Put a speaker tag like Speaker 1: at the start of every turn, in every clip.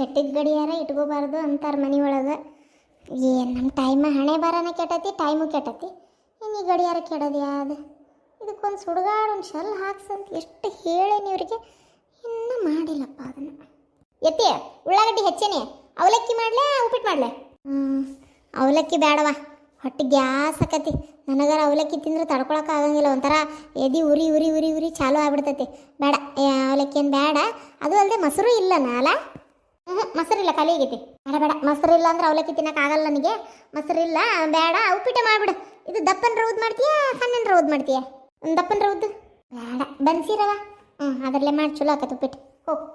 Speaker 1: ಕೆಟ್ಟಿದ್ದ ಗಡಿಯಾರ ಇಟ್ಕೋಬಾರ್ದು ಅಂತಾರೆ ಮನೆ ಒಳಗೆ. ಏನು ನಮ್ಮ ಹಣೆ ಬರನೇ ಕೆಟ್ಟತಿ, ಟೈಮು ಕೆಟ್ಟತಿ, ಇನ್ನು ಈ ಗಡಿಯಾರ ಕೆಡೋದು ಯಾವುದು? ಇದಕ್ಕೊಂದು ಸುಡುಗಾಡು ಒಂದು ಶಲ್ ಹಾಕ್ಸಂತ ಎಷ್ಟು ಹೇಳೇನಿ ಇವ್ರಿಗೆ, ಇನ್ನೂ ಮಾಡಿಲ್ಲಪ್ಪ ಅದನ್ನು. ಎತ್ತಿ ಉಳ್ಳಾಗಡ್ಡಿ ಹೆಚ್ಚೇನೆ, ಅವಲಕ್ಕಿ ಮಾಡಲೇ ಉಪ್ಪಿಟ್ಟು ಮಾಡಲೇ? ಅವಲಕ್ಕಿ ಬೇಡವ, ಹೊಟ್ಟೆ ಗ್ಯಾಸ್ ಆಕತಿ. ನನಗಾರ ಅವಲಕ್ಕಿ ತಿಂದ್ರೆ ತಡ್ಕೊಳಕ್ಕೆ ಆಗಂಗಿಲ್ಲ, ಒಂಥರ ಎದಿ ಉರಿ ಉರಿ ಉರಿ ಉರಿ ಚಾಲು ಆಗ್ಬಿಡ್ತೈತಿ. ಬೇಡ, ಅವಲಕ್ಕಿ ಏನು ಬೇಡ. ಅದು ಅಲ್ಲದೆ ಮೊಸರು ಇಲ್ಲ ನಾಲ. ಮೊಸರಿಲ್ಲ, ಖಾಲಿ ಆಗೈತಿ. ಬೇಡ ಬೇಡ, ಮೊಸರಿಲ್ಲ ಅಂದ್ರೆ ಅವಲಕ್ಕಿ ತಿನ್ನೋಕ್ಕಾಗಲ್ಲ ನನಗೆ. ಮೊಸರಿಲ್ಲ, ಬೇಡ. ಉಪ್ಪಿಟ್ಟು ಮಾಡಿಬಿಡು. ಇದು ದಪ್ಪನ ರೌದ್ ಮಾಡ್ತೀಯಾ ಸಣ್ಣನ ರೌದ್ ಮಾಡ್ತೀಯಾ? ಒಂದು ದಪ್ಪನ ರೌದ್ ಬೇಡ, ಬನ್ಸಿರವ. ಅದರಲ್ಲೇ ಮಾಡಿ ಚಲೋ ಆಕತಿ ಉಪ್ಪಿಟ್ಟು. ಹೋಗು.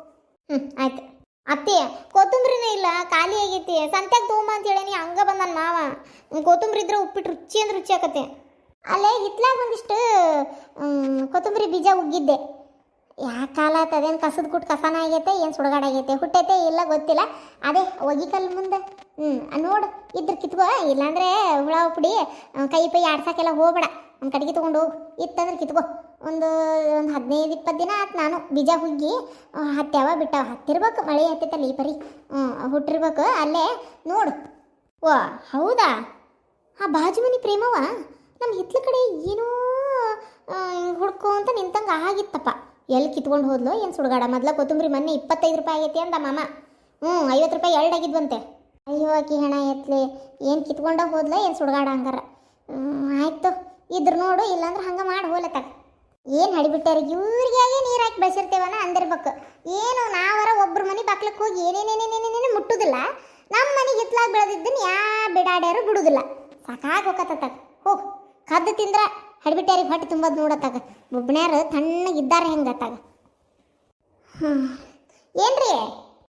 Speaker 1: ಆಯ್ತು. ಅತ್ತಿ ಕೊತ್ತಂಬರಿನೇ ಇಲ್ಲ, ಖಾಲಿ ಆಗೈತಿ. ಸಂತ್ಯಾಗ ತೊಗೊಂಬ ಅಂತ ಹೇಳೀನಿ, ಹಂಗೆ ಬಂದನ್ ಮಾವ. ಕೊತ್ತಂಬರಿ ಇದ್ರೆ ಉಪ್ಪಿಟ್ಟು ರುಚಿ ಅಂದ್ರೆ ರುಚಿ ಆಕತ್ತೆ. ಅಲ್ಲೇ ಹಿತ್ಲಾಗ ಒಂದಿಷ್ಟು ಕೊತ್ತಂಬರಿ ಬೀಜ ಉಗ್ಗಿದ್ದೆ. ಯಾಕೆ ಕಾಲ ಆಯ್ತು, ಅದೇನು ಕಸದ ಕುಟ್ಟು ಕಸನ ಆಗೈತೆ, ಏನು ಸುಡಗಾಡಾಗೈತೆ, ಹುಟ್ಟೈತೆ ಇಲ್ಲ ಗೊತ್ತಿಲ್ಲ. ಅದೇ ಒಗಿಕಲ್ ಮುಂದೆ ನೋಡು ಇದ್ರ ಕಿತ್ಕೋ, ಇಲ್ಲಾಂದ್ರೆ ಹುಳ ಉಪ್ಪುಡಿ ಕೈ ಪೈ ಆಡ್ಸೋಕ್ಕೆಲ್ಲ ಹೋಗ್ಬೇಡ. ಒಂದು ಕಡೆಗೆ ತೊಗೊಂಡು ಹೋಗು, ಇತ್ತಂದ್ರೆ ಕಿತ್ಕೋ. ಒಂದು 15-20 ದಿನ ಆಯ್ತು ನಾನು ಬೀಜ ಹುಗ್ಗಿ ಹತ್ಯಾವ ಬಿಟ್ಟಾವ. ಹತ್ತಿರ್ಬೇಕು, ಮಳೆ ಹತ್ತೈತಲ್ಲ ಈ ಪರಿ. ಹುಟ್ಟಿರ್ಬೇಕು ಅಲ್ಲೇ ನೋಡು. ವಾ ಹೌದಾ? ಬಾಜು ಮನಿ ಪ್ರೇಮವ ನಮ್ಮ ಹಿತ್ಲ ಕಡೆ ಏನೋ ಹುಡ್ಕೋ ಅಂತ ನಿಂತಂಗೆ ಆಗಿತ್ತಪ್ಪ. ಎಲ್ಲಿ ಕಿತ್ಕೊಂಡು ಹೋದ್ಲು ಏನು ಸುಡುಗಾಡ? ಮೊದಲ ಕೊತ್ತಂಬರಿ ಮೊನ್ನೆ 25 ರೂಪಾಯಿ ಆಗೈತಿ ಅಂದ ಮಾಮ. 50 ರೂಪಾಯಿ ಎರಡು ಆಗಿದ್ವಂತೆ. ಅಯ್ಯೋ ಆಕಿ ಹೆಣ ಎತ್ಲಿ, ಏನು ಕಿತ್ಕೊಂಡ ಹೋದ್ಲ ಏನು ಸುಡುಗಾಡ ಹಂಗಾರ? ಆಯ್ತು ಇದ್ರ ನೋಡು, ಇಲ್ಲಾಂದ್ರೆ ಹಂಗೆ ಮಾಡಿ ಹೋಲತ್ತಾಗ. ಏನು ಹಡಿಬಿಟ್ಟಾರೆ ಇವ್ರಿಗೆ ನೀರು ಹಾಕಿ ಬೆಳೆಸಿರ್ತೇವನ ಅಂದಿರ್ಬೇಕು. ಏನು ನಾವರ ಒಬ್ರು ಮನೆ ಬಾಕ್ಲಕ್ಕೆ ಹೋಗಿ ಏನೇನೇನೇನೇನೇನು ಮುಟ್ಟುದಿಲ್ಲ, ನಮ್ಮ ಮನೆಗೆ ಹಿತ್ಲಾಗ ಬೆಳೆದಿದ್ದನ್ನು ಬಿಡಾಡ್ಯಾರು ಬಿಡುದಿಲ್ಲ. ಸಾಕಾಗಿ ಹೋಗತ್ತಾಗ. ಹೋಗು, ಕದ್ದು ತಿಂದ್ರೆ ಹಡಿಬಿಟ್ಟಾರಿಗೆ ಹೊಟ್ಟೆ ತುಂಬೋದು ನೋಡತ್ತಾಗ. ಒಬ್ಬಣ್ಯಾರು ತಣ್ಣಗಿದ್ದಾರೆ ಹೆಂಗತ್ತಾಗ. ಏನ್ರಿ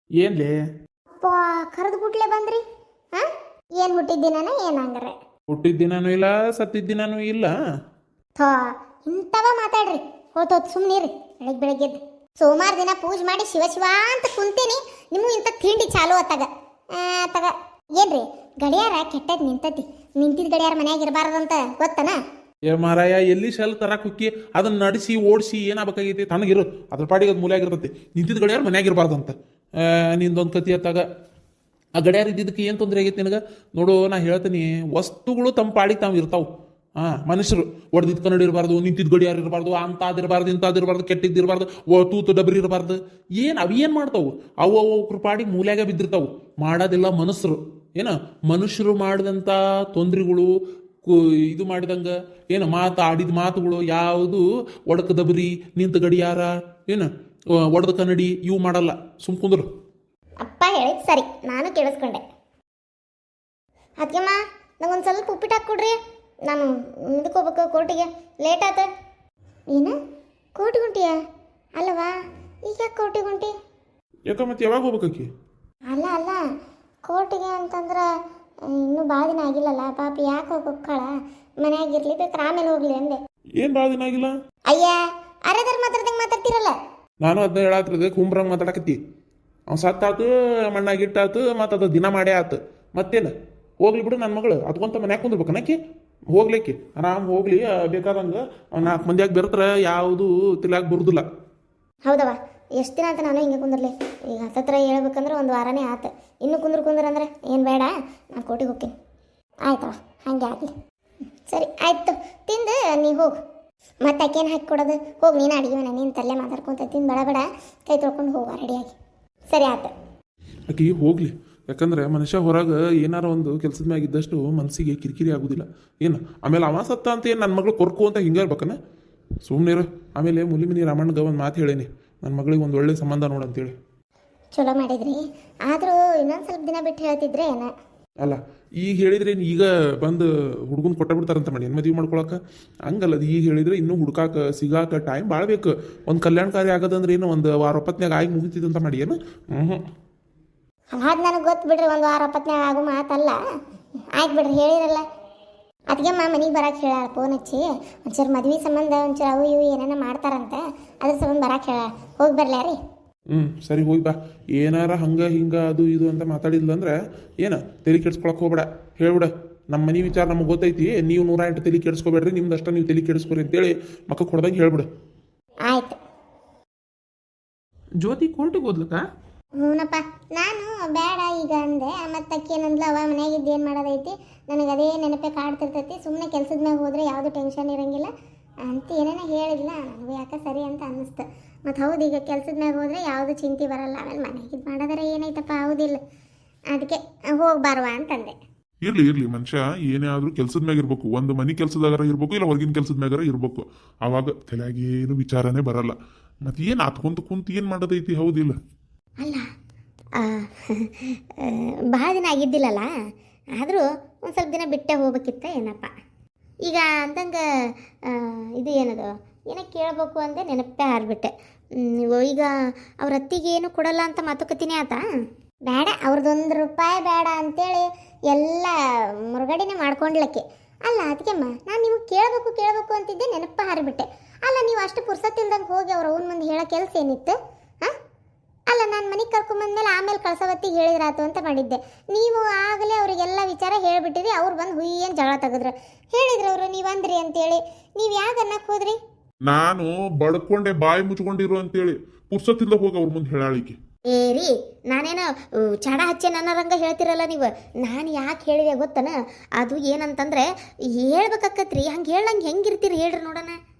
Speaker 2: ಏನ್ಲಿ
Speaker 1: ಅಪ್ಪ ಕರೆದು ಬಿಟ್ಲೆ ಬಂದ್ರಿ? ಏನು ಹುಟ್ಟಿದ್ದಿನ ಏನಂಗ್ರೆ?
Speaker 2: ಹುಟ್ಟಿದ್ದಿನಾನು ಇಲ್ಲ, ಸತ್ತಿದ್ದಿನಾನು ಇಲ್ಲ.
Speaker 1: ಥೋ ಇಂಥವ ಮಾತಾಡ್ರಿ. ಹೋತ್ ಸುಮ್ಮನಿರಿ. ಬೆಳಗ್ಗೆ ಎದ್ದು ಸೋಮವಾರ ದಿನ ಪೂಜೆ ಮಾಡಿ ಶಿವ ಶಿವ ಅಂತ ಕುಂತೀನಿ, ನಿಮಗೂ ಇಂಥ ತಿಂಡಿ ಚಾಲು ಆತಾಗ ತಗ. ಏನ್ರಿ ಗಡಿಯಾರ ಕೆಟ್ಟದ್ ನಿಂತತಿ, ನಿಂತಿದ್ದ ಗಡಿಯಾರ ಮನ್ಯಾಗ ಇರಬಾರ್ದಂತ ಗೊತ್ತನ?
Speaker 2: ಏ ಮಾರಾಯ, ಎಲ್ಲಿ ಶೆಲ್ ತರಕ್ ಹುಕ್ಕಿ ಅದನ್ನ ನಡೆಸಿ ಓಡಿಸಿ ಏನಾಗಬೇಕಾಗೈತಿ? ತನಗಿರು, ಅದ್ರ ಪಾಡಿಗೆ ಅದು ಮೂಲೆಯಾಗಿರ್ತೈತಿ. ನಿಂತಿದ್ದ ಗಡಿಯಾರ ಮನ್ಯಾಗಿರ್ಬಾರ್ದಂತ ನಿಂದೊಂದು ಕತಿ ಅತ್ತಾಗ. ಆ ಗಡಿಯಾರ ಇದ್ದಿದ್ದಕ್ಕೆ ಏನು ತೊಂದರೆ ಆಗೈತಿ ನಿನಗೆ? ನೋಡು, ನಾ ಹೇಳ್ತೀನಿ, ವಸ್ತುಗಳು ತಮ್ಮ ಪಾಡಿಗೆ ತಾವು ಇರ್ತಾವೆ. ಮನುಷ್ಯರು ಒಡೆದಿದ್ದು ಕನ್ನಡಿ ಇರಬಾರ್ದು, ನಿಂತಿದ್ದು ಗಡಿಯಾರ ಇರಬಾರ್ದು, ಅಂತಾದಿರಬಾರ್ದು ಇಂಥದಿರಬಾರ್ದು, ಕೆಟ್ಟಿದ್ದಿರಬಾರ್ದು, ತೂತು ಡಬರಿ ಇರಬಾರ್ದು. ಏನು ಅವು ಏನು ಮಾಡ್ತಾವು? ಅವು ಪಾಡಿಗೆ ಮೂಲ್ಯಾಗ ಬಿದ್ದಿರ್ತಾವು. ಮಾಡೋದಿಲ್ಲ ಮನುಷ್ಯರು. ಮನುಷ್ಯರು ಮಾಡಿದಂಥ ತೊಂದರೆಗಳು, ಇದು ಮಾಡಿದಂಗೆ ಆಡಿದ ಮಾತುಗಳು ಯಾವುದು ಒಡಕ ದಬರಿ, ನಿಂತ ಗಡಿಯಾರ, ಒಡೆದ ಕನ್ನಡಿ ಇವು ಮಾಡಲ್ಲ. ಕುಂದ್ರು.
Speaker 1: ಅಪ್ಪ ಹೇಳಿದ್ ಸರಿ, ನಾನು ಕೇಳಿಸ್ಕೊಂಡೆ. ಅದಕ್ಕೆಮ್ಮ ನಂಗೊಂದು ಸ್ವಲ್ಪ ಉಪ್ಪಿಟ್ಟು ಹಾಕ್ಕೊಡ್ರಿ, ನಾನು ಇದಕ್ಕೆ ಹೋಗ್ಬೇಕು ಕೋರ್ಟಿಗೆ, ಲೇಟ್ ಆತ. ಏನು ಕೋರ್ಟಿಗೆ ಹೊಂಟಿಯ? ಅಲ್ಲವಾ ಈಗ ಯಾಕೆ ಕೋರ್ಟಿಗೆ ಹೊಂಟಿ?
Speaker 2: ಯಾಕೆ ಮತ್ತೆ ಯಾವಾಗ ಹೋಗ್ಬೇಕಾಕಿ?
Speaker 1: ಅಲ್ಲ ಕೋರ್ಟಿಗೆ ಅಂತಂದ್ರೆ ಇನ್ನೂ ಭಾಳ ದಿನ ಆಗಿಲ್ಲಲ್ಲ ಪಾಪಿ, ಯಾಕೆ ಹೋಗ್ಬೇಕಳ? ಮನೆಯಾಗಿರ್ಲಿ ಬೇಕಾರೆ ಆಮೇಲೆ ಹೋಗ್ಲಿ ಅಂದೆ.
Speaker 2: ಏನು ಭಾಳ ದಿನ ಆಗಿಲ್ಲ?
Speaker 1: ಅಯ್ಯ ಅರೆದಾರ ಮಾತಾಡ್ದಂಗೆ ಮಾತಾಡ್ತಿರಲ್ಲ.
Speaker 2: ನಾನು ಅದನ್ನ ಹೇಳಾತ್ರದ ಕುಂಬ್ರಂಗೆ ಮಾತಾಡಕತ್ತಿ. ಅವ್ನು ಸತ್ತಾತು, ಮಣ್ಣಾಗಿಟ್ಟಾತು, ಮತ್ತು ಅದು ದಿನ ಮಾಡೇ ಆತು. ಮತ್ತೇನು ಹೋಗ್ಲಿ ಬಿಡು, ನನ್ನ ಮಗಳು ಅದ್ಕೊಂತ ಮನ್ಯಾಗ ಕುಂದಿರ್ಬೇಕು ನಕ್ಕಿ. ಹೋಗ್ಲಿಕ್ಕೆ ಆರಾಮ್ ಹೋಗ್ಲಿ, ಬೇಕಾದಂಗೆ 4 ಮಂದಿಯಾಗಿ ಬೆರ್ತಾರೆ ಯಾವುದು ತಿಲಾಗ ಬರುದಿಲ್ಲ.
Speaker 1: ಹೌದವ, ಎಷ್ಟು ದಿನ ಅಂತ ನಾನು ಹಿಂಗೆ ಕುಂದಿರ್ಲಿ? ಈಗ ಹತ್ತತ್ರ ಹೇಳ್ಬೇಕಂದ್ರೆ 1 ವಾರನೇ ಆತು. ಇನ್ನೂ ಕುಂದ್ರೆ ಏನು ಬೇಡ, ನಾನು ಕೋಟಿಗೆ ಹೋಗ್ತೀನಿ. ಆಯ್ತವ, ಹಾಗೆ ಆಗಲಿ. ಸರಿ ಆಯ್ತು, ತಿಂದು ನೀ ಹೋಗು. ಮತ್ತೆ ಅಕ್ಕೇನು ಹಾಕಿ ಕೊಡೋದು? ಹೋಗಿ ನೀನು ಅಡುಗೆ ಮನೆ ನೀನು ತಲೆ ಮಾತಾಡ್ಕೊಂತ ತಿಂದು ಬೇಡ ಕೈ ತೊಳ್ಕೊಂಡು ಹೋಗ ರೆಡಿಯಾಗಿ. ಸರಿ ಆಯ್ತು.
Speaker 2: ಆಕಿ ಹೋಗ್ಲಿ, ಯಾಕಂದ್ರೆ ಮನುಷ್ಯ ಹೊರಗೆ ಏನಾರ ಒಂದು ಕೆಲಸದ ಮ್ಯಾಗ ಇದ್ದಷ್ಟು ಮನಸ್ಸಿಗೆ ಕಿರಿಕಿರಿ ಆಗೋದಿಲ್ಲ. ಆಮೇಲೆ ಅವ ಸತ್ತ ಅಂತ ಏನು ನನ್ನ ಮಗಳು ಕೊರ್ಕು ಅಂತ ಹಿಂಗೆ ಇರ್ಬೇಕನ? ಸುಮ್ಮನಿರು. ಆಮೇಲೆ ಮುಲಿಮಿನಿ ರಾಮಣ್ಣಗೆ ಒಂದು ಮಾತು ಹೇಳೇನಿ, ನನ್ನ ಮಗಳಿಗೆ ಒಂದು ಒಳ್ಳೆ ಸಂಬಂಧ ನೋಡಂತೇಳಿ.
Speaker 1: ಚಲೋ ಮಾಡಿದ್ರಿ, ಆದರೂ ಇನ್ನೊಂದು ಸ್ವಲ್ಪ ದಿನ ಬಿಟ್ಟು ಹೇಳ್ತಿದ್ರೆ ಏನ?
Speaker 2: ಅಲ್ಲ, ಈಗ ಹೇಳಿದ್ರೆ ಈಗ ಬಂದು ಹುಡುಗನ ಕೊಟ್ಟ ಬಿಡ್ತಾರಂತ ಮಾಡಿ ಮದುವೆ ಮಾಡ್ಕೊಳಕ್ಕೆ. ಹಂಗಲ್ಲ, ಅದು ಈಗ ಹೇಳಿದ್ರೆ ಇನ್ನೂ ಹುಡುಕಾಕ ಸಿಗಾಕ ಟೈಮ್ ಭಾಳ ಬೇಕು. ಒಂದು ಕಲ್ಯಾಣ ಕಾರ್ಯ ಆಗೋದಂದ್ರೆ ಏನು 1 ವಾರ 20ನ್ಯಾಗ ಆಗಿ ಮುಗಿತಿದ್ದಂತ ಮಾಡಿ ಏನು?
Speaker 1: ಅದು ನನಗೆ ಗೊತ್ತು ಬಿಡ್ರಿ, 1 ವಾರ 20ನ್ಯಾಗ ಆಗೋ ಮಾತಲ್ಲ. ಆಯ್ತು ಬಿಡ್ರಿ, ಹೇಳಿರಲ್ಲ. ಅದಕ್ಕೆ ಮನೆಗೆ ಬರಕ್ಕೆ ಹೇಳ, ಫೋನ್ ಹಚ್ಚಿ ಒಂಚೂರು ಮದ್ವೆ ಸಂಬಂಧ ಒಂಚೂರು ಅವು ಇವು ಏನೇನ ಮಾಡ್ತಾರಂತೆ, ಅದ್ರ ಸಂಬಂಧ ಬರಕ್ಕೆ ಹೇಳ. ಹೋಗಿ ಬರ್ಲಾ ರೀ?
Speaker 2: ಸರಿ ಹೋಗಿ ಬಾ. ಏನಾರ ಹಂಗೆ ಹಿಂಗೆ ಅದು ಇದು ಅಂತ ಮಾತಾಡಿದ್ಲು ಅಂದ್ರೆ ತಲೆ ಕೆಡ್ಸ್ಕೊಳಕ್ಕೆ ಹೋಗ್ಬೇಡ. ಹೇಳ್ಬಿಡ, ನಮ್ಮ ಮನೆ ವಿಚಾರ ನಮಗೆ ಗೊತ್ತೈತಿ, ನೀವು 108 ತಲೆ ಕೆಡಿಸ್ಕೋಬೇಡ್ರಿ, ನಿಮ್ದಷ್ಟ ನೀವು ತಲೆ ಕೆಡಿಸ್ಕೊರಿ ಅಂತೇಳಿ ಮಕ್ಕಳು ಕೊಡ್ದಂಗೆ ಹೇಳ್ಬಿಡು.
Speaker 1: ಆಯ್ತು.
Speaker 2: ಜ್ಯೋತಿ ಕೋರ್ಟಿಗೆ ಹೋದ್ಲಕ್ಕ?
Speaker 1: ಹ್ಞೂನಪ್ಪ. ನಾನು ಬೇಡ ಈಗ ಅಂದೆ, ಮತ್ತು ಅಕ್ಕಿ ಏನಂದ್ಲ, ಅವ ಮನ್ಯಾಗಿದ್ದು ಏನು ಮಾಡೋದೈತಿ, ನನಗೆ ಅದೇ ನೆನಪೇ ಕಾಡ್ತಿರ್ತೈತಿ, ಸುಮ್ಮನೆ ಕೆಲ್ಸದ ಮ್ಯಾಗ ಹೋದರೆ ಯಾವುದು ಟೆನ್ಷನ್ ಇರಂಗಿಲ್ಲ ಅಂತ ಏನೇನೋ ಹೇಳಿಲ್ಲ. ನನಗೂ ಯಾಕೆ ಸರಿ ಅಂತ ಅನ್ನಿಸ್ತು. ಮತ್ತು ಹೌದು, ಈಗ ಕೆಲ್ಸದ ಮ್ಯಾಗ ಹೋದರೆ ಯಾವುದು ಚಿಂತೆ ಬರಲ್ಲ, ಆಮೇಲೆ ಮನೆಗಿದ್ದು ಮಾಡೋದಾರ ಏನೈತಪ್ಪ, ಹೌದಿಲ್ಲ, ಅದಕ್ಕೆ ಹೋಗ್ಬಾರ್ವ ಅಂತಂದೆ.
Speaker 3: ಇರ್ಲಿ ಇರ್ಲಿ, ಮನುಷ್ಯ ಏನೇ ಆದ್ರೂ ಕೆಲ್ಸದ ಮ್ಯಾಗ ಇರ್ಬೇಕು. ಒಂದು ಮನಿ ಕೆಲ್ಸದಾಗಾರ ಇರ್ಬೇಕು, ಇಲ್ಲ ಹೊರಗಿನ ಕೆಲ್ಸದ ಮ್ಯಾಗಾರ ಇರ್ಬೇಕು. ಅವಾಗ ತಲೆಯಾಗಿ ಏನು ವಿಚಾರನೇ ಬರಲ್ಲ. ಮತ್ತೆ ಏನು ಕುಂತು ಕುಂತು ಏನು ಮಾಡೋದೈತಿ, ಹೌದಿಲ್ಲ?
Speaker 1: ಅಲ್ಲ, ಭಾಳ ದಿನ ಆಗಿದ್ದಿಲ್ಲಲ್ಲ, ಆದರೂ ಒಂದು ಸ್ವಲ್ಪ ದಿನ ಬಿಟ್ಟೆ ಹೋಗ್ಬೇಕಿತ್ತ ಏನಪ್ಪ. ಈಗ ಅಂದಂಗೆ ಇದು ಏನದು ಏನೋ ಕೇಳಬೇಕು ಅಂದೆ, ನೆನಪೇ ಹಾರ್ಬಿಟ್ಟೆ. ಈಗ ಅವ್ರ ಅತ್ತಿಗೆ ಏನು ಕೊಡಲ್ಲ ಅಂತ ಮಾತುಕತೆನೇ ಆತ. ಬೇಡ, ಅವ್ರದ್ದೊಂದು ರೂಪಾಯಿ ಬೇಡ ಅಂತೇಳಿ ಎಲ್ಲ ಮುರುಗಡೆನೇ ಮಾಡ್ಕೊಂಡ್ಲಕ್ಕೆ. ಅಲ್ಲ ಅದಕ್ಕೆಮ್ಮ, ನಾನು ನಿಮಗೆ ಕೇಳಬೇಕು ಅಂತಿದ್ದೆ, ನೆನಪ ಹಾರಿಬಿಟ್ಟೆ. ಅಲ್ಲ, ನೀವು ಅಷ್ಟು ಪುರ್ಸತ್ತಿಲ್ದಂಗೆ ಹೋಗಿ ಅವ್ರ ಅವ್ನ ಮುಂದೆ ಹೇಳೋ ಕೆಲಸ ಏನಿತ್ತು? ಹಾಂ, ಅಲ್ಲ, ನಾನು ಮನೆಗೆ ಕರ್ಕೊಂಬಂದ್ಮೇಲೆ ಆಮೇಲೆ ಕಳ್ಸವತ್ತಿಗೆ ಹೇಳಿದ್ರಾತು ಅಂತ ಮಾಡಿದ್ದೆ. ನೀವು ಆಗಲೇ ಅವರಿಗೆಲ್ಲ ವಿಚಾರ ಹೇಳಿಬಿಟ್ಟಿರಿ. ಅವ್ರು ಬಂದು ಹುಯ್ಯನ್ ಜಗಳ ತೆಗೆದ್ರು. ಹೇಳಿದ್ರು ಅವರು, ನೀವು ಅಂದ್ರಿ ಅಂತೇಳಿ. ನೀವು ಯಾಕೆ ಅನ್ನಕ್ಕೆ ಹೋದ್ರಿ?
Speaker 3: ನಾನು ಬಡ್ಕೊಂಡೆ ಬಾಯಿ ಮುಚ್ಕೊಂಡಿರು ಅಂತೇಳಿ ಪುರ್ಸತ್ತಿಲ್ಲ ಹೋಗಿ ಅವ್ರ ಮುಂದೆ ಹೇಳಾಳಿಕೆ.
Speaker 1: ಏರಿ, ನಾನೇನೋ ಚಾಡ ಹಚ್ಚೆ ನನ್ನ ರಂಗ ಹೇಳ್ತಿರಲ್ಲ ನೀವು. ನಾನು ಯಾಕೆ ಹೇಳಿದೆ ಗೊತ್ತನ? ಅದು ಏನಂತಂದ್ರೆ ಹೇಳ್ಬೇಕಾಕತ್ರಿ. ಹಂಗೆ ಹೇಳಂಗೆ ಹೆಂಗಿರ್ತೀರಿ ಹೇಳ್ರಿ ನೋಡೋಣ.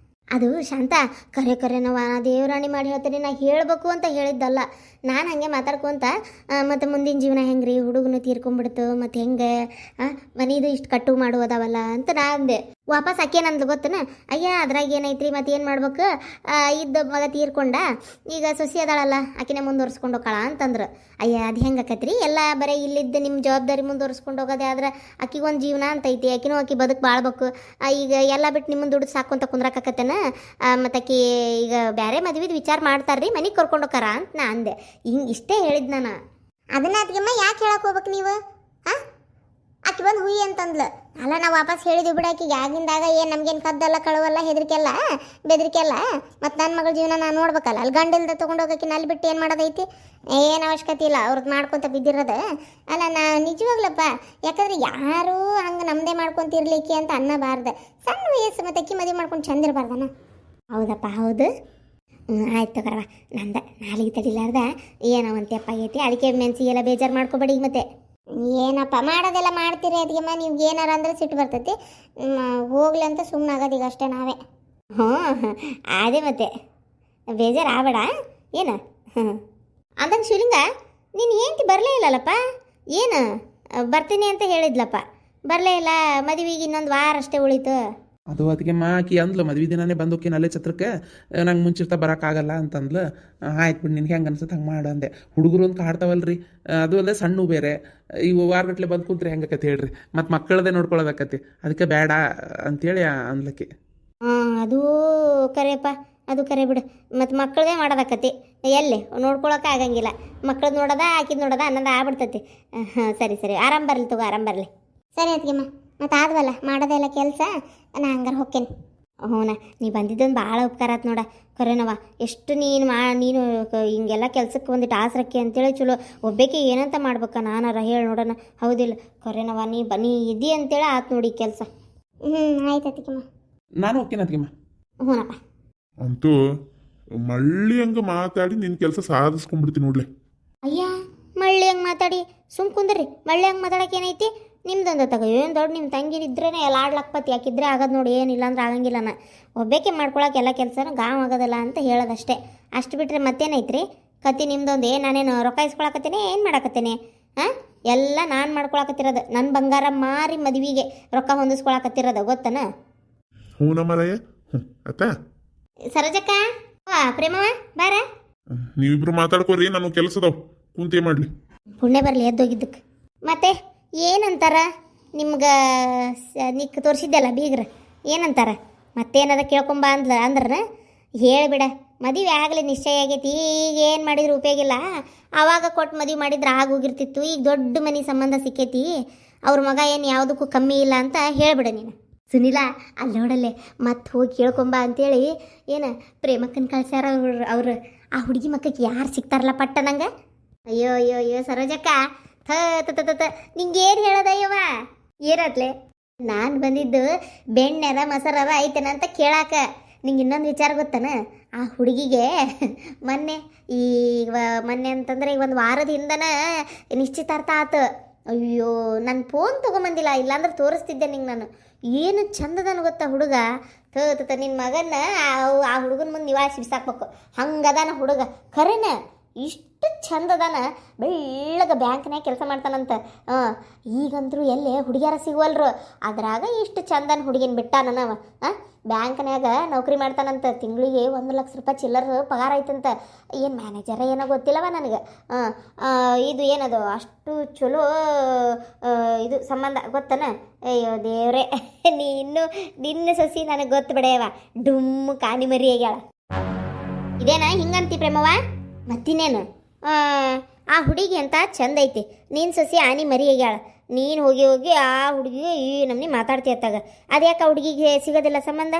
Speaker 1: ಅದು ಶಾಂತ, ಕರೆ ನಾವು ದೇವರಾಣಿ ಮಾಡಿ ಹೇಳ್ತೀನಿ, ನಾ ಹೇಳಬೇಕು ಅಂತ ಹೇಳಿದ್ದಲ್ಲ. ನಾನು ಹಾಗೆ ಮಾತಾಡ್ಕೊಂತ ಮತ್ತು ಮುಂದಿನ ಜೀವನ ಹೆಂಗೆ ರೀ, ಹುಡುಗನು ತೀರ್ಕೊಂಡ್ಬಿಡ್ತು, ಮತ್ತು ಹೆಂಗೆ ಮನೆದು ಇಷ್ಟು ಕಟ್ಟು ಮಾಡುವುದಾವಲ್ಲ ಅಂತ ನಾ ಅಂದೆ. ವಾಪಸ್ ಅಕ್ಕೇನಂದ್ಲು ಗೊತ್ತನ? ಅಯ್ಯ, ಅದ್ರಾಗ ಏನೈತ್ರಿ, ಮತ್ತು ಏನು ಮಾಡ್ಬೇಕು, ಇದ್ದ ಮಗ ತೀರ್ಕೊಂಡ, ಈಗ ಸೊಸಿ ಅದಾಳಲ್ಲ ಆಕಿನೇ ಮುಂದುವರ್ಸ್ಕೊಂಡು ಹೋಗಾಳ ಅಂತಂದ್ರು. ಅಯ್ಯ, ಅದು ಹೆಂಗೆ ಆಕತ್ರಿ, ಎಲ್ಲ ಬರೀ ಇಲ್ಲಿದ್ದ ನಿಮ್ಮ ಜವಾಬ್ದಾರಿ ಮುಂದುವರ್ಸ್ಕೊಂಡು ಹೋಗೋದೇ ಆದ್ರೆ ಆಕಿಗೊಂದು ಜೀವನ ಅಂತೈತಿ, ಆಕಿನೂ ಆಕಿ ಬದುಕು ಬಾಳ್ಬೇಕು. ಈಗ ಎಲ್ಲ ಬಿಟ್ಟು ನಿಮ್ಮನ್ನು ದುಡ್ಡು ಸಾಕೊಂತ ಕುಂದ್ರಾಕತ್ತೇನ, ಮತ್ತು ಆಕಿ ಈಗ ಬೇರೆ ಮದುವೆದು ವಿಚಾರ ಮಾಡ್ತಾರ್ರಿ, ಮನೆಗೆ ಕರ್ಕೊಂಡು ಹೋಗಾರ ಅಂತ ನಾ ಅಂದೆ. ಹಿಂಗೆ ಇಷ್ಟೇ ಹೇಳಿದ್ ನಾನು. ಅದನ್ನ ಅದಕ್ಕೆಮ್ಮ ಯಾಕೆ ಹೇಳಕ್ಕೆ ಹೋಗ್ಬೇಕು ನೀವು? ಹಾಂ, ಆಕಿ ಬಂದು ಹುಯಿ ಅಂತಂದ್ಲು. ಅಲ್ಲ, ನಾವು ವಾಪಸ್ ಹೇಳಿದ್ವಿ ಬಿಡ ಆಕಿಗೆ. ಆಗಿಂದಾಗ ಏನು ನಮ್ಗೇನು ಕದ್ದಲ್ಲ, ಕಳುವಲ್ಲ, ಹೆದರಿಕೆಲ್ಲ, ಬೆದರಿಕೆಲ್ಲ. ಮತ್ತು ನನ್ನ ಮಗಳ ಜೀವನ ನಾನು ನೋಡ್ಬೇಕಲ್ಲ. ಅಲ್ಲಿ ಗಂಡಿಲ್ದ ತೊಗೊಂಡೋಗಕ್ಕೆ ಅಲ್ಲಿ ಬಿಟ್ಟು ಏನು ಮಾಡೋದೈತಿ? ಏನು ಅವಶ್ಯಕತೆ ಇಲ್ಲ, ಅವ್ರದ್ದು ಮಾಡ್ಕೊತ ಬಿದ್ದಿರೋದು. ಅಲ್ಲ, ನಾ ನಿಜವಾಗ್ಲಪ್ಪ, ಯಾಕಂದ್ರೆ ಯಾರೂ ಹಂಗೆ ನಮ್ಮದೇ ಮಾಡ್ಕೊತಿರ್ಲಿಕ್ಕೆ ಅಂತ ಅನ್ನಬಾರ್ದು. ಸಣ್ಣ ವಯಸ್ಸು, ಮತ್ತು ಅಕ್ಕಿ ಮದುವೆ ಮಾಡ್ಕೊಂಡು ಚಂದ ಇರಬಾರ್ದನ? ಹೌದಪ್ಪ, ಹೌದು. ಆಯ್ತು ತಗೋವ, ನಂದ ನಾಲಿಗೆ ತಡಿಲಾರ್ದ ಏನೋ ಒಂದು ತೆಪ್ಪ ಆಗೈತಿ, ಅದಕ್ಕೆ ಮೆಣಸಿಗೆಲ್ಲ ಬೇಜಾರು ಮಾಡ್ಕೊಬೇಡಿ. ಈಗ ಮತ್ತೆ ಏನಪ್ಪ ಮಾಡೋದೆಲ್ಲ ಮಾಡ್ತೀರಿ, ಅದಕ್ಕೆ ನೀವು ಏನಾರ ಅಂದ್ರೆ ಸಿಟ್ಟು ಬರ್ತೈತಿ. ಹೋಗ್ಲಿ ಅಂತ ಸುಮ್ಮನೆ ಆಗೋದು ಈಗ ಅಷ್ಟೇ ನಾವೇ. ಹ್ಞೂ, ಅದೇ ಮತ್ತೆ ಬೇಜಾರು ಆಗಬೇಡ ಏನು. ಅಂದಂಗೆ ಶಿವಲಿಂಗ, ನೀನು ಹೆಂಡ್ತಿ ಬರಲೇ ಇಲ್ಲಲ್ಲಪ್ಪ? ಏನು ಬರ್ತೀನಿ ಅಂತ ಹೇಳಿದ್ಲಪ್ಪ, ಬರಲೇ ಇಲ್ಲ. ಮದುವೆಗೆ ಇನ್ನೊಂದು ವಾರ ಅಷ್ಟೇ ಉಳಿತು.
Speaker 2: ಅದು ಅದಕ್ಕೆ ಆಕಿ ಅಂದ್ಲು, ಮದ್ವೆ ದಿನಾನೇ ಬಂದೋಕಿನ ಅಲ್ಲೇ ಛತ್ರಕ್ಕೆ, ನಂಗೆ ಮುಂಚಿರ್ತಾ ಬರೋಕ್ಕಾಗಲ್ಲ ಅಂತಂದ್ಲು. ಆಯ್ತು ಬಿಡು, ನಿನ್ಗೆ ಹೆಂಗೆ ಅನ್ಸುತ್ತೆ ಹಂಗೆ ಮಾಡು ಅಂದೆ. ಹುಡುಗರು ಅಂತ ಕಾಡ್ತಾವಲ್ರಿ, ಅದು ಅಲ್ಲದೆ ಸಣ್ಣ ಬೇರೆ, ಇವು ವಾರಗಟ್ಲೆ ಬಂದು ಕುಂತ್ರೆ ಹೆಂಗಕತಿ ಹೇಳ್ರಿ, ಮತ್ತು ಮಕ್ಕಳದೇ ನೋಡ್ಕೊಳ್ಳೋದಕ್ಕತಿ, ಅದಕ್ಕೆ ಬೇಡ ಅಂತೇಳಿ ಅಂದ್ಲಕ್ಕೆ.
Speaker 1: ಅದು ಕರೆಯಪ್ಪ, ಅದು ಕರೆ ಬಿಡು. ಮತ್ತು ಮಕ್ಕಳದೇ ಮಾಡೋದಕ್ಕತಿ, ಎಲ್ಲಿ ನೋಡ್ಕೊಳಕ್ಕೆ ಆಗಂಗಿಲ್ಲ. ಮಕ್ಕಳದ್ದು ನೋಡೋದ, ಆಕಿದ್ ನೋಡೋದ ಅನ್ನೋದು ಆಗ್ಬಿಡ್ತೈತಿ. ಹಾಂ, ಸರಿ, ಆರಾಮ್ ಬರಲಿ ತಗೋ, ಆರಾಮ್ ಬರಲಿ. ಸರಿ ಅದಕ್ಕೆಮ್ಮ, ಮತ್ತು ಆದ್ವಲ್ಲ ಮಾಡೋದೆಲ್ಲ ಕೆಲಸ, ನಾ ಹಂಗಾರೆ ಹೋಕ್ಕೇನೆ. ಹ್ಞೂನ, ನೀ ಬಂದಿದ್ದೊಂದು ಭಾಳ ಉಪಕಾರ ಆಯ್ತು ನೋಡ. ಕರೆನವ, ಎಷ್ಟು ನೀನು ಹಿಂಗೆಲ್ಲ ಕೆಲ್ಸಕ್ಕೆ ಒಂದಿಟ್ಟು ಆಸರಕ್ಕೆ ಅಂತೇಳಿ ಚಲೋ. ಒಬ್ಬೇಕೆ ಏನಂತ ಮಾಡ್ಬೇಕ ನಾನಾರ ಹೇಳಿ ನೋಡೋಣ, ಹೌದಿಲ್ಲ? ಕರೆನವ, ನೀ ಇದ್ದಿ ಅಂತೇಳಿ ಆಯ್ತು ನೋಡಿ ಕೆಲಸ. ಆಯ್ತು ಅದಕ್ಕೆಮ್ಮ,
Speaker 2: ನಾನು ಹೋಗ್ತೀನಿ ಅದಕ್ಕೆಮ್ಮ.
Speaker 1: ಹ್ಞೂನಪ್ಪ.
Speaker 3: ಅಂತೂ ಮಳ್ಳಿ ಹಂಗ ಮಾತಾಡಿ ನಿನ್ನ ಕೆಲಸ ಸಾಧಿಸ್ಕೊಂಡ್ಬಿಡ್ತೀನಿ ನೋಡ್ಲೆ.
Speaker 1: ಅಯ್ಯ, ಮಳ್ಳಿ ಹಂಗೆ ಮಾತಾಡಿ ಸುಮ್ ಕುಂದ್ರಿ. ಮಳ್ಳಿ ಹಂಗೆ ಮಾತಾಡಕ್ಕೆ ಏನೈತಿ? ನಿಮ್ದೊಂದು ತಗೋ, ಏನು ದೊಡ್ಡ ನಿಮ್ಮ ತಂಗಿರಿದ್ರೇ ಎಲ್ಲ ಆಡ್ಲಕ್ಪತಿ, ಯಾಕಿದ್ರೆ ಆಗೋದು ನೋಡಿ, ಏನಿಲ್ಲ ಅಂದ್ರೆ ಆಗಂಗಿಲ್ಲನ. ಒಬ್ಬೇಕೆ ಮಾಡ್ಕೊಳಕ್ಕೆ ಎಲ್ಲ ಕೆಲಸನೂ ಗಾಮ್ ಆಗೋದಲ್ಲ ಅಂತ ಹೇಳೋದಷ್ಟೇ. ಅಷ್ಟು ಬಿಟ್ಟರೆ ಮತ್ತೇನೈತ್ರಿ ಕತಿ ನಿಮ್ದೊಂದು? ನಾನೇನು ರೊಕ್ಕ ಇಸ್ಕೊಳಕತ್ತೇನೆ, ಏನು ಮಾಡಕತ್ತೇನೆ? ಹಾಂ, ಎಲ್ಲ ನಾನು ಮಾಡ್ಕೊಳಕತ್ತಿರೋದು. ನನ್ನ ಬಂಗಾರ ಮಾರಿ ಮದುವೆಗೆ ರೊಕ್ಕ ಹೊಂದಿಸ್ಕೊಳಕತ್ತಿರೋದು, ಗೊತ್ತನ?
Speaker 3: ಹ್ಞೂ ನಮ್ಮರಯ್ಯ. ಆತ
Speaker 1: ಸರೋಜಕ್ಕ, ಪ್ರೇಮವ ಬಾರ.
Speaker 3: ನೀವಿಬ್ರು ಮಾತಾಡ್ಕೋರಿ, ನಾನು ಕೆಲಸದವ್ ಕುಂತೇ ಮಾಡಲಿ.
Speaker 1: ಪುಣ್ಯ ಬರಲಿ ಎದ್ದೋಗಿದ್ದಕ್ಕೆ. ಮತ್ತೆ ಏನಂತಾರ ನಿಮ್ಗೆ? ನಿಕ್ ತೋರಿಸಿದ್ದೆಲ್ಲ ಬೀಗ್ರ ಏನಂತಾರ? ಮತ್ತೇನಾರ ಕೇಳ್ಕೊಂಬ ಅಂದ್ರನ ಹೇಳಿಬಿಡ. ಮದುವೆ ಆಗಲಿ ನಿಶ್ಚಯ ಆಗೈತಿ, ಈಗ ಏನು ಮಾಡಿದ್ರು ಉಪಯೋಗಿಲ್ಲ. ಆವಾಗ ಕೊಟ್ಟು ಮದುವೆ ಮಾಡಿದ್ರೆ ಆಗೋಗಿರ್ತಿತ್ತು. ಈಗ ದೊಡ್ಡ ಮನೆ ಸಂಬಂಧ ಸಿಕ್ಕೈತಿ, ಅವ್ರ ಮಗ ಏನು ಯಾವುದಕ್ಕೂ ಕಮ್ಮಿ ಇಲ್ಲ ಅಂತ ಹೇಳಿಬಿಡ ನೀನು. ಸುನಿಲ, ಅಲ್ಲಿ ನೋಡಲ್ಲೇ ಮತ್ತೆ ಹೋಗಿ ಕೇಳ್ಕೊಂಬ ಅಂತೇಳಿ ಏನು ಪ್ರೇಮಕ್ಕನ ಕಳ್ಸ್ಯಾರ ಅವ್ರು. ಆ ಹುಡುಗಿ ಮಕ್ಕಕ್ಕೆ ಯಾರು ಸಿಗ್ತಾರಲ್ಲ ಪಟ್ಟ ನಂಗೆ. ಅಯ್ಯೋ ಸರೋಜಕ್ಕ, ನಿಂಗೇನು ಹೇಳೋದಯ್ಯವ? ಏನಾತ್ಲೆ? ನಾನು ಬಂದಿದ್ದು ಬೆಣ್ಣೆರ ಮೊಸರರ ಐತೇನಂತ ಕೇಳಾಕ. ನಿಂಗೆ ಇನ್ನೊಂದು ವಿಚಾರ ಗೊತ್ತನ ಆ ಹುಡುಗಿಗೆ ಮೊನ್ನೆ ಮೊನ್ನೆ ಅಂತಂದ್ರೆ ಈಗ ಒಂದು ವಾರದ ಹಿಂದನ ನಿಶ್ಚಿತಾರ್ಥ ಆತು. ಅಯ್ಯೋ ನನ್ನ ಫೋನ್ ತೊಗೊಂಬಂದಿಲ್ಲ, ಇಲ್ಲಾಂದ್ರೆ ತೋರಿಸ್ತಿದ್ದೆ ನಿಂಗೆ ನಾನು. ಏನು ಚಂದದನ ಗೊತ್ತಾ ಹುಡುಗ. ನಿನ್ನ ಮಗನ್ನ ಆ ಹುಡುಗನ ಮುಂದೆ ನಿವಾಳಿಸಿ ಬಿಸಾಕ್ಬೇಕು ಹಂಗದಾನ ಹುಡುಗ. ಖರೇನ ಇಷ್ಟು ಚಂದದಾನ, ಬೆಳ್ಳಗ ಬ್ಯಾಂಕ್ನ್ಯಾಗ ಕೆಲಸ ಮಾಡ್ತಾನಂತ. ಈಗಂತರೂ ಎಲ್ಲೇ ಹುಡುಗಿಯಾರ ಸಿಗುವಲ್ರು, ಅದ್ರಾಗ ಇಷ್ಟು ಚಂದನ ಹುಡುಗಿನ ಬಿಟ್ಟಾನವ. ಬ್ಯಾಂಕ್ನ್ಯಾಗ ನೌಕರಿ ಮಾಡ್ತಾನಂತ. ತಿಂಗಳಿಗೆ 1,00,000 ರೂಪಾಯಿ ಚಿಲ್ಲರ್ ಪಗಾರ ಐತಂತ. ಏನು ಮ್ಯಾನೇಜರ ಏನೋ ಗೊತ್ತಿಲ್ಲವ ನನಗೆ. ಇದು ಏನದು ಅಷ್ಟು ಚಲೋ ಇದು ಸಂಬಂಧ ಗೊತ್ತನ. ಅಯ್ಯೋ ದೇವ್ರೆ, ನೀ ಇನ್ನೂ ನಿನ್ನ ಸೊಸಿ ನನಗೆ ಗೊತ್ತು ಬಿಡೆಯವ. ಡುಮ್ಮು ಕಾನಿ ಮರಿ ಆಗ್ಯಾಳ. ಇದೇನಾ ಹಿಂಗಂತಿ ಪ್ರೇಮವ? ಮತ್ತಿನೇನು ಆ ಹುಡುಗಿ ಅಂತ ಚಂದ ಐತಿ, ನೀನು ಸೊಸಿ ಆನಿ ಮರಿ ಆಗ್ಯಾಳ. ನೀನು ಹೋಗಿ ಹೋಗಿ ಆ ಹುಡುಗಿಗೆ ಈ ನಮ್ನಿ ಮಾತಾಡ್ತೀಯತ್ತಾಗ. ಅದ್ಯಾಕೆ ಆ ಹುಡುಗಿಗೆ ಸಿಗೋದಿಲ್ಲ ಸಂಬಂಧ?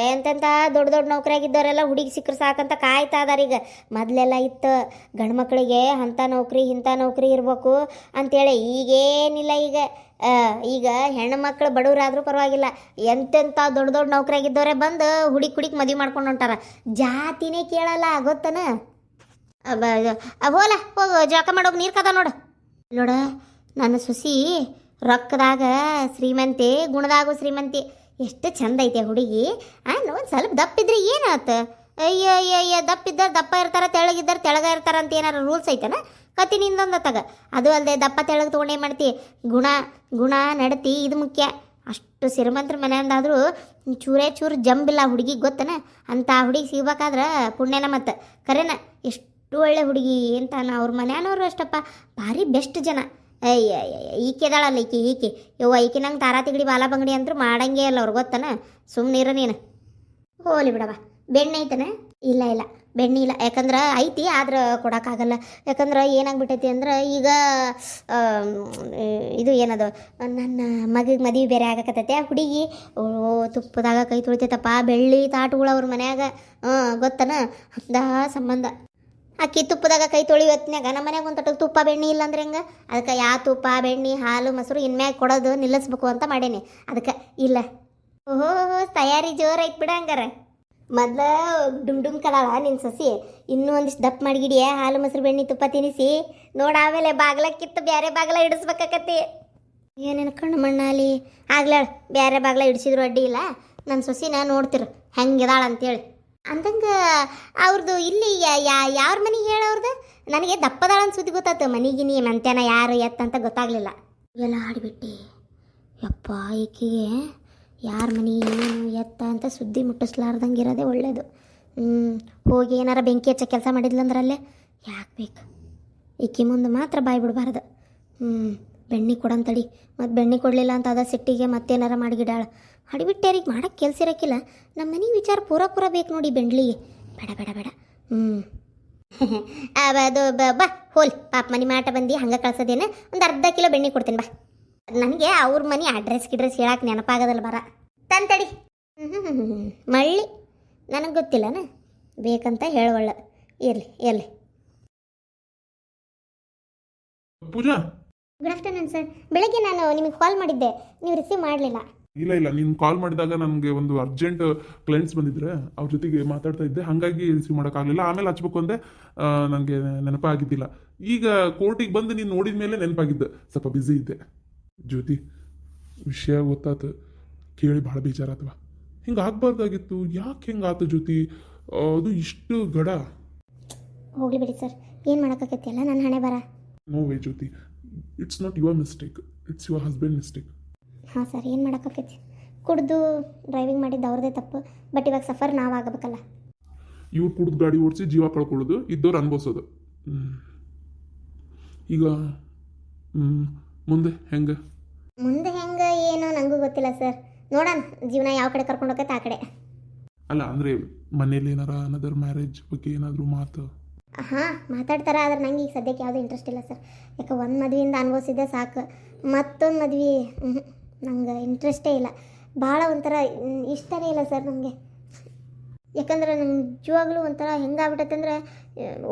Speaker 1: ಎಂತೆಂಥ ದೊಡ್ಡ ದೊಡ್ಡ ನೌಕರಿಯಾಗಿದ್ದವರೆಲ್ಲ ಹುಡುಗಿ ಸಿಕ್ಕರು ಸಾಕಂತ ಕಾಯ್ತಾ ಇದಾರೆ. ಈಗ ಮೊದಲೆಲ್ಲ ಇತ್ತು ಗಂಡು ಮಕ್ಕಳಿಗೆ ಅಂಥ ನೌಕರಿ ಇಂಥ ನೌಕರಿ ಇರಬೇಕು ಅಂತೇಳಿ. ಈಗೇನಿಲ್ಲ. ಈಗ ಹೆಣ್ಣು ಮಕ್ಕಳು ಬಡವರಾದರೂ ಪರವಾಗಿಲ್ಲ, ಎಂತೆಂಥ ದೊಡ್ಡ ದೊಡ್ಡ ನೌಕರಿಯಾಗಿದ್ದವರೇ ಬಂದು ಹುಡುಗಿ ಮದುವೆ ಮಾಡ್ಕೊಂಡು ಹೊಂಟಾರ. ಜಾತಿನೇ ಕೇಳಲ್ಲ ಗೊತ್ತನ. ಹೋಲ ಹೋಗು ಜಳಕ ಮಾಡೋಗಿ ನೀರು ಕದ ನೋಡ ನನ್ನ ಸೊಸಿ ರೊಕ್ಕದಾಗ ಶ್ರೀಮಂತಿ, ಗುಣದಾಗೂ ಶ್ರೀಮಂತಿ. ಎಷ್ಟು ಚಂದ ಐತೆ ಹುಡುಗಿ. ಒಂದು ಸ್ವಲ್ಪ ದಪ್ಪಿದ್ರೆ ಏನಾಯ್ತು? ಅಯ್ಯೋ ದಪ್ಪ ಇರ್ತಾರೆ, ತೆಳಗಿದ್ದಾರೆ ತೆಳಗ ಇರ್ತಾರೆ ಅಂತ ಏನಾರು ರೂಲ್ಸ್ ಐತೆನ? ಕತ್ತಿ ನಿಂದೊಂದು ತಗ. ಅದು ಅಲ್ಲದೆ ದಪ್ಪ ತೆಳಗೆ ತೊಗೊಂಡೇ ಮಾಡ್ತಿ. ಗುಣ ನಡತಿ ಇದು ಮುಖ್ಯ. ಅಷ್ಟು ಶ್ರೀಮಂತರ ಮನೆಯಿಂದಾದರೂ ಚೂರು ಜಂಬಿಲ್ಲ ಹುಡುಗಿ ಗೊತ್ತನ. ಅಂತ ಹುಡುಗಿ ಸಿಗ್ಬೇಕಾದ್ರೆ ಪುಣ್ಯನ ಮತ್ತು ಕರೆನ. ಎಷ್ಟು ಒಳ್ಳೆ ಹುಡುಗಿ ಅಂತ ಅವ್ರ ಮನೆಯವರು ಅಷ್ಟಪ್ಪ ಭಾರಿ ಬೆಸ್ಟ್ ಜನ. ಈಕೆದಾಳಲ್ಲ ಈಕೆ ಈಕೆ ನಂಗೆ ತಾರಾ ತಿಗಡಿ ಬಾಲ ಬಂಗಡಿ ಅಂತೂ ಮಾಡಂಗೇ ಇಲ್ಲ ಅವ್ರು ಗೊತ್ತನ. ಸುಮ್ಮನಿರ ನೀನು. ಹೋಲಿ ಬಿಡವ. ಬೆಣ್ಣೆ ಐತನ? ಇಲ್ಲ ಬೆಣ್ಣೆ ಇಲ್ಲ. ಯಾಕಂದ್ರೆ ಐತಿ ಆದ್ರೆ ಕೊಡೋಕ್ಕಾಗಲ್ಲ. ಯಾಕಂದ್ರೆ ಏನಾಗ್ಬಿಟ್ಟೈತಿ ಅಂದ್ರೆ ಈಗ ಇದು ಏನದು ನನ್ನ ಮಗಿಗೆ ಮದುವೆ ಬೇರೆ ಆಗಕತ್ತೈತೆ. ಆ ಹುಡುಗಿ ತುಪ್ಪದಾಗ ಕೈ ತೊಳಿತೈತಪ್ಪ. ಬೆಳ್ಳಿ ತಾಟುಗಳು ಅವ್ರ ಮನ್ಯಾಗ ಗೊತ್ತನ. ಅಂದ ಸಂಬಂಧ ಅಕ್ಕಿ ತುಪ್ಪದಾಗ ಕೈ ತೊಳಿ ಹೊತ್ನ್ಯಾಗ ನಮ್ಮ ಮನ್ಯಾಗ ಒಂದು ತೊಟ್ಟಗೆ ತುಪ್ಪ ಬೆಣ್ಣೆ ಇಲ್ಲ ಅಂದ್ರೆ ಹೆಂಗೆ? ಅದಕ್ಕೆ ಯಾವ ತುಪ್ಪ ಬೆಣ್ಣೆ ಹಾಲು ಮೊಸರು ಇನ್ಮ್ಯಾಗ ಕೊಡೋದು ನಿಲ್ಲಿಸ್ಬೇಕು ಅಂತ ಮಾಡೇನಿ. ಅದಕ್ಕೆ ಇಲ್ಲ. ಓಹೋ ತಯಾರಿ ಜೋರು ಐತೆ ಬಿಡ. ಹಂಗಾರ ಮೊದ್ಲು ಡುಮ್ ಕದಾಳ ನಿನ್ನ ಸೊಸಿ. ಇನ್ನೂ ಒಂದಿಷ್ಟು ದಪ್ಪ ಮಾಡಿಗಿಡಿಯ ಹಾಲು ಮೊಸರು ಬೆಣ್ಣೆ ತುಪ್ಪ ತಿನ್ನಿಸಿ ನೋಡು. ಆಮೇಲೆ ಬಾಗ್ಲಕ್ಕಿತ್ತು ಬೇರೆ ಬಾಗ್ಲ ಇಡಿಸ್ಬೇಕಾಕತಿ. ಏನೇನು ಕಣ್ಣು ಮಣ್ಣಾಲಿ ಆಗ್ಲಾಳ. ಬೇರೆ ಬಾಗ್ಲ ಇಡಿಸಿದ್ರು ಅಡ್ಡಿ ಇಲ್ಲ. ನನ್ನ ಸೊಸಿನ ನೋಡ್ತಿರು ಹೆಂಗಿದಾಳ ಅಂತೇಳಿ. ಅಂದಂಗೆ ಅವ್ರದ್ದು ಇಲ್ಲಿ ಯಾರ ಮನೆಗೆ ಹೇಳವ್ರದ್ದು? ನನಗೆ ದಪ್ಪದಾಳಂತ ಸುದ್ದಿ ಗೊತ್ತಾಯ್ತು. ಮನೆಗಿನಿ ಮಂತ್ಯಾನ ಯಾರು ಎತ್ತಂತ ಗೊತ್ತಾಗಲಿಲ್ಲ. ಎಲ್ಲ ಆಡಿಬಿಟ್ಟು ಯಪ್ಪ ಈಕೆಗೆ ಯಾರ ಮನೆ ಏನು ಎತ್ತ ಅಂತ ಸುದ್ದಿ ಮುಟ್ಟಿಸ್ಲಾರ್ದಂಗೆ ಇರೋದೇ ಒಳ್ಳೇದು. ಹೋಗಿ ಏನಾರ ಬೆಂಕಿ ಹಚ್ಚ ಕೆಲಸ ಮಾಡಿದ್ಲಂದ್ರಲ್ಲೇ ಯಾಕೆ ಬೇಕು? ಈಕೆ ಮುಂದೆ ಮಾತ್ರ ಬಾಯಿ ಬಿಡಬಾರ್ದು. ಬೆಣ್ಣೆ ಕೊಡಂತಡಿ. ಮತ್ತು ಬೆಣ್ಣೆ ಕೊಡಲಿಲ್ಲ ಅಂತ ಅದ ಸಿಟ್ಟಿಗೆ ಮತ್ತೇನಾರ ಮಾಡಿಗಿಡಾಳ. ಹಡಿಬಿಟ್ಟೇರಿಗೆ ಮಾಡೋಕ್ಕೆ ಕೆಲಸ ಇರೋಕ್ಕಿಲ್ಲ. ನಮ್ಮ ಮನೆ ವಿಚಾರ ಪೂರ ಬೇಕು ನೋಡಿ ಬೆಂಡ್ಲಿಗೆ. ಬೇಡ ಅದು ಬಾ ಹೋಲ್ ಪಾಪ ಮನೆ ಮಾಟ ಬಂದು ಹಂಗೆ ಕಳ್ಸೋದೇನು. ಒಂದು ಅರ್ಧ ಕಿಲೋ ಬೆಣ್ಣೆ ಕೊಡ್ತೀನಿ ಬಾ. ನನಗೆ ಅವ್ರ ಮನೆ ಅಡ್ರೆಸ್ ಹೇಳಕ್ಕೆ ನೆನಪಾಗೋದಲ್ಲ ಬರ ತಂತಡಿ. ಮಳ್ಳಿ ನನಗೆ ಗೊತ್ತಿಲ್ಲನ ಬೇಕಂತ ಹೇಳವಳ್ಳ. ಇರಲಿ
Speaker 3: ಪೂಜಾ.
Speaker 1: Good afternoon sir. ಬೆಳಗ್ಗೆ ನಾನು ನಿಮಗೆ ಕಾಲ್ ಮಾಡಿದ್ದೆ, ನೀವು ರಿಸೀವ್ ಮಾಡಲಿಲ್ಲ.
Speaker 3: ಇಲ್ಲ ನೀನು ಕಾಲ್ ಮಾಡಿದಾಗ ನನಗೆ ಒಂದು ಅರ್ಜೆಂಟ್ ಕ್ಲೈಂಟ್ಸ್ ಬಂದಿದ್ರೆ ಅವ್ರ ಜೊತೆಗೆ ಮಾತಾಡ್ತಾ ಇದ್ದೆ, ಹಾಗಾಗಿ ರಿಸೀವ್ ಮಾಡೋಕ್ಕಾಗಲಿಲ್ಲ. ಆಮೇಲೆ ಹಚ್ಬೇಕು ಅಂದೆ, ನನಗೆ ನೆನಪಾಗಿದ್ದಿಲ್ಲ. ಈಗ ಕೋರ್ಟಿಗೆ ಬಂದು ನೀನು ನೋಡಿದ ಮೇಲೆ ನೆನಪಾಗಿದ್ದೆ. ಸ್ವಲ್ಪ ಬ್ಯುಸಿ ಇದ್ದೆ. ಜ್ಯೋತಿ, ವಿಷಯ ಗೊತ್ತಾತು ಕೇಳಿ ಭಾಳ ಬೇಜಾರಾತವ. ಹಿಂಗೆ ಆಗ್ಬಾರ್ದಾಗಿತ್ತು. ಯಾಕೆ ಹಿಂಗಾತು ಜ್ಯೋತಿ? ಅದು ಇಷ್ಟು ಗಡ.
Speaker 1: ಹೋಗ್ಲಿ ಬಿಡಿ ಸರ್, ಏನು ಮಾಡೋಕ್ಕಾಗತ್ತೆ? ಅಲ್ಲ ನನ್ನ ಹಣೆ ಬರ.
Speaker 3: No way Jyoti, it's not your mistake, it's your husband mistake.
Speaker 1: ಹಾಂ ಸರ್, ಏನು ಮಾಡೋಕ್ಕಾಗತ್ತೆ? ಕುಡ್ದು ಡ್ರೈವಿಂಗ್ ಮಾಡಿದ್ದು ಅವ್ರದ್ದೇ ತಪ್ಪು. ಬಟ್ ಇವಾಗ ಸಫರ್ ನಾವಾಗಬೇಕಲ್ಲ.
Speaker 3: ಇವ್ರು ಕುಡ್ದು ಗಾಡಿ ಓಡಿಸಿ ಜೀವ ಕಳ್ಕೊಳ್ಳೋದು, ಇದ್ದವ್ರು ಅನ್ಭವಿಸೋದು. ಈಗ ಮುಂದೆ ಹೆಂಗೆ
Speaker 1: ಏನೋ ನನಗೂ ಗೊತ್ತಿಲ್ಲ ಸರ್. ನೋಡೋಣ ಜೀವನ ಯಾವ ಕಡೆ ಕರ್ಕೊಂಡು ಹೋಗತ್ತೆ ಆ ಕಡೆ.
Speaker 3: ಅಲ್ಲ ಅಂದರೆ ಮನೇಲಿ ಏನಾರ ಅನದರ್ ಮ್ಯಾರೇಜ್ ಬಗ್ಗೆ ಏನಾದರೂ ಮಾತು?
Speaker 1: ಹಾಂ ಮಾತಾಡ್ತಾರೆ, ಆದರೆ ನಂಗೆ ಈಗ ಸದ್ಯಕ್ಕೆ ಯಾವುದೂ ಇಂಟ್ರೆಸ್ಟ್ ಇಲ್ಲ ಸರ್. ಯಾಕೆ ಒಂದು ಮದುವೆಯಿಂದ ಅನುಭವಿಸಿದ್ದೆ ಸಾಕು. ಮತ್ತೊಂದು ಮದುವೆ ನಂಗೆ ಇಂಟ್ರೆಸ್ಟೇ ಇಲ್ಲ. ಭಾಳ ಒಂಥರ ಇಷ್ಟನೇ ಇಲ್ಲ ಸರ್ ನಮಗೆ. ಯಾಕಂದ್ರೆ ನಂಗೆ ನಿಜವಾಗ್ಲೂ ಒಂಥರ ಹೆಂಗಾಗ್ಬಿಟ್ಟೈತೆ ಅಂದ್ರೆ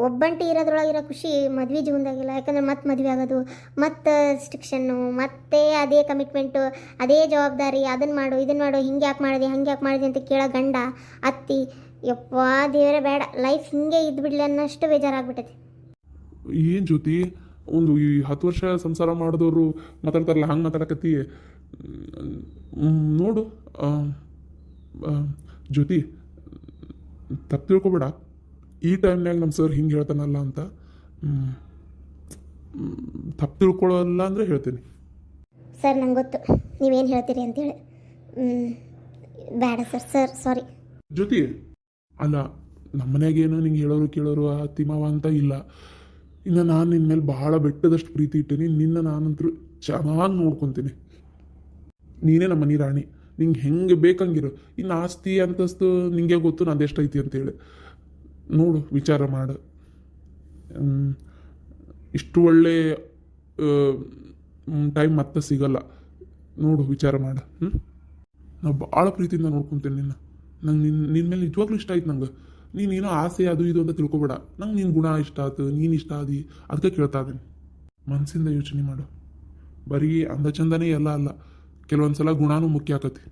Speaker 1: ಒಬ್ಬಂಟಿ ಇರೋದ್ರೊಳಗಿರೋ ಖುಷಿ ಮದ್ವೆ ಜೀವನದಾಗಿಲ್ಲ. ಯಾಕಂದ್ರೆ ಮತ್ತೆ ಮದುವೆ ಆಗೋದು, ಮತ್ತು ಸ್ಟ್ರಿಕ್ಷನ್ನು, ಮತ್ತೆ ಅದೇ ಕಮಿಟ್ಮೆಂಟು, ಅದೇ ಜವಾಬ್ದಾರಿ, ಅದನ್ನು ಮಾಡು ಇದನ್ನು ಮಾಡು, ಹಿಂಗೆ ಯಾಕೆ ಮಾಡಿದೆ ಹಂಗೆ ಯಾಕೆ ಮಾಡಿದೆ ಅಂತ ಕೇಳೋ ಗಂಡ ಅತ್ತಿ. ಯಪ್ಪ ದೇವರೇ ಬೇಡ, ಲೈಫ್ ಹಿಂಗೆ ಇದ್ಬಿಡ್ಲಿ ಅನ್ನೋಷ್ಟು ಬೇಜಾರಾಗ್ಬಿಟ್ಟೈತಿ.
Speaker 3: ಏನು ಜ್ಯೋತಿ, ಒಂದು ಈ 10 ವರ್ಷ ಸಂಸಾರ ಮಾಡಿದವರು ಮಾತಾಡ್ತಾರಲ್ಲ ಹಂಗೆ ಮಾತಾಡಕತ್ತಿ. ನೋಡು ಜ್ಯೋತಿ, ತಪ್ಪು ತಿಳ್ಕೊಬೇಡ. ಈ ಟೈಮ್ನಾಗ ನಮ್ಮ ಸರ್ ಹಿಂಗೆ ಹೇಳ್ತಾನಲ್ಲ ಅಂತ ತಪ್ಪು ತಿಳ್ಕೊಳ್ಳಲ್ಲ ಅಂದರೆ ಹೇಳ್ತೀನಿ.
Speaker 1: ಸರ್ ನಂಗೆ ಗೊತ್ತು ನೀವೇನು ಹೇಳ್ತೀರಿ ಅಂತೇಳಿ. ಬೇಡ ಸರ್ ಸಾರಿ.
Speaker 3: ಜ್ಯೋತಿ, ಅಲ್ಲ ನಮ್ಮ ಮನೆಯಾಗೇನು ನಿಂಗೆ ಹೇಳೋರು ಕೇಳೋರು ಅತ್ತಿ ಮಾವ ಅಂತ ಇಲ್ಲ. ಇನ್ನು ನಾನು ನಿನ್ನ ಮೇಲೆ ಬಹಳ ಬೆಟ್ಟದಷ್ಟು ಪ್ರೀತಿ ಇಟ್ಟೀನಿ. ನಿನ್ನ ನಾನಂತರೂ ಚೆನ್ನಾಗಿ ನೋಡ್ಕೊತೀನಿ. ನೀನೇ ನಮ್ಮ ಮನೆ ರಾಣಿ, ನಿಂಗೆ ಹೆಂಗೆ ಬೇಕಂಗಿರು. ಇನ್ನು ಆಸ್ತಿ ಅಂತಸ್ತು ನಿಂಗೆ ಗೊತ್ತು ನಂದು ಎಷ್ಟೈತಿ ಅಂತೇಳಿ. ನೋಡು, ವಿಚಾರ ಮಾಡು. ಇಷ್ಟು ಒಳ್ಳೆ ಟೈಮ್ ಮತ್ತೆ ಸಿಗಲ್ಲ. ನೋಡು, ವಿಚಾರ ಮಾಡು. ನಾವು ಭಾಳ ಪ್ರೀತಿಯಿಂದ ನೋಡ್ಕೊತೀನಿ ನಿನ್ನ. ನಂಗೆ ನಿನ್ನ ಮೇಲೆ ನಿಜವಾಗ್ಲೂ ಇಷ್ಟ ಆಯ್ತು. ನಂಗೆ ನೀನೇನೋ ಆಸೆ ಅದು ಇದು ಅಂತ ತಿಳ್ಕೊಬೇಡ. ನಂಗೆ ನಿನ್ನ ಗುಣ ಇಷ್ಟ ಆಯ್ತು, ನೀನು ಇಷ್ಟ ಆದಿ, ಅದಕ್ಕೆ ಕೇಳ್ತಾ ಇದ್ದೀನಿ. ಮನಸ್ಸಿಂದ ಯೋಚನೆ ಮಾಡು. ಬರೀ ಅಂದ ಚಂದನೇ ಎಲ್ಲ ಅಲ್ಲ, ಕೆಲವೊಂದು ಸಲ ಗುಣನೂ ಮುಖ್ಯ ಆಕತಿ.